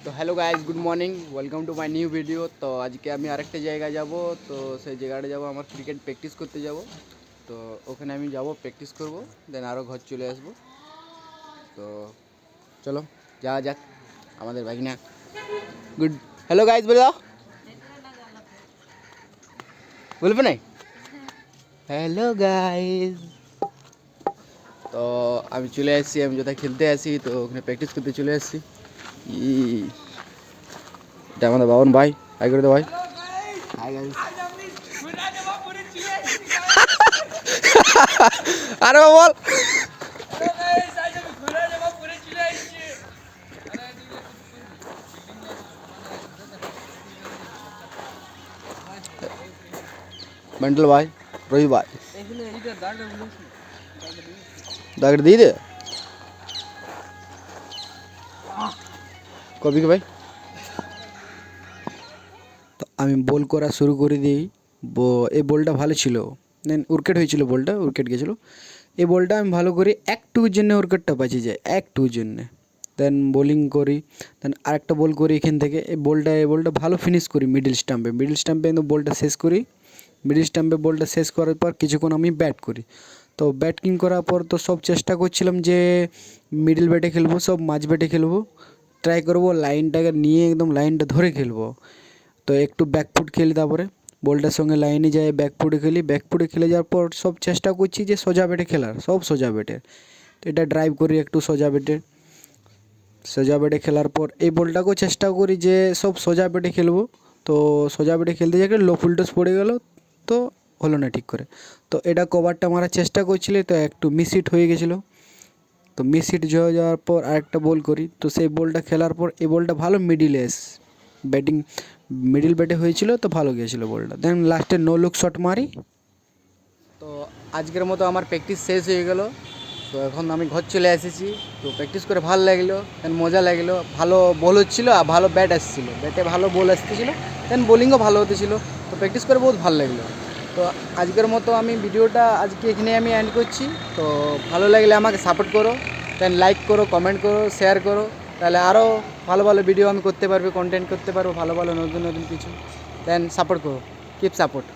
তো hello guys, good morning, welcome to my new video. তো আজকে আমি আরেকটা জায়গায় যাব। তো সেই জায়গাটা যাব, আমার ক্রিকেট প্র্যাকটিস করতে যাব। তো ওখানে আমি যাব, প্র্যাকটিস করব, দেন আরও ঘর চলে আসব। তো চলো যাওয়া যাক। আমাদের ভাগিনা গুড হ্যালো গাইজ বলে দাও, বলবে নাই হ্যালো গাইজ। তো আমি চলে আসছি, আমি কোথায় খেলতে আসি, তো ওখানে প্র্যাকটিস করতে চলে আসছি। এটা আমাদের বাবন ভাই, হাই করে দে ভাই। Hi guys. আরে বল। মেন্টাল ভাই, রবি ভাই, দাগড় দিয়ে দে কবি কে ভাই। তো আমি বল করা শুরু করে দিই। এই বলটা ভালো ছিল, দেন উইকেট হয়েছিল, বলটা উইকেট গেছিলো। এই বলটা আমি ভালো করি, একটুর জন্য উইকেটটা বাঁচিয়ে যায়, একটুর জন্যে। দেন বোলিং করি, দেন আরেকটা বল করি এখান থেকে। এই বলটা ভালো ফিনিশ করি মিডিল স্টাম্পে কিন্তু বলটা শেষ করি। মিডিল স্টাম্পে বলটা শেষ করার পর কিছুক্ষণ আমি ব্যাট করি। তো ব্যাটিং করার পর তো সব চেষ্টা করছিলাম যে মিডিল ব্যাটে খেলবো, সব মাঝ ব্যাটে খেলবো, ট্রাই করবো লাইনটাকে নিয়ে একদম লাইনটা ধরে খেলবো। তো একটু ব্যাকফুট খেলি, তারপরে বলটার সঙ্গে লাইনে যাই, ব্যাকফুটে খেলে যাওয়ার পর সব চেষ্টা করছি যে সোজা ব্যাটে খেলার, সব সোজা ব্যাটে। তো এটা ড্রাইভ করি একটু সোজা ব্যাটে খেলার পর এই বলটাকেও চেষ্টা করি যে সব সোজা ব্যাটে খেলবো। তো সোজা ব্যাটে খেলতে যাকে লো ফুল টস পড়ে গেল, তো হলো না ঠিক করে। তো এটা কভারটা মারার চেষ্টা করছিলে, তো একটু মিস হিট হয়ে গেছিলো। তো মিস হিট হয়ে যাওয়ার পর আরেকটা বল করি, তো সেই বলটা খেলার পর এই বলটা ভালো ব্যাটিং মিডিল ব্যাটে হয়েছিল, তো ভালো গিয়েছিলো বলটা। দেন লাস্টে নো লুক শট মারি। তো আজকের মতো আমার প্র্যাকটিস শেষ হয়ে গেল। তো এখন আমি ঘর চলে এসেছি। তো প্র্যাকটিস করে ভালো লাগলো, দেন মজা লাগলো। ভালো বল হচ্ছিলো আর ভালো ব্যাট আসছিলো, ব্যাটে ভালো বল আসতেছিলো, দেন বোলিংও ভালো হতেছিলো। তো প্র্যাকটিস করে বহুত ভালো লাগলো। তো আজকের মতো আমি ভিডিওটা আজকে এখানে আমি এন্ড করছি। তো ভালো লাগলে আমাকে সাপোর্ট করো, দেন লাইক করো, কমেন্ট করো, শেয়ার করো। তাহলে আরও ভালো ভালো ভিডিও আমি করতে পারবো, কন্টেন্ট করতে পারবো, ভালো ভালো নতুন নতুন কিছু। দেন সাপোর্ট করো, কিপ সাপোর্ট।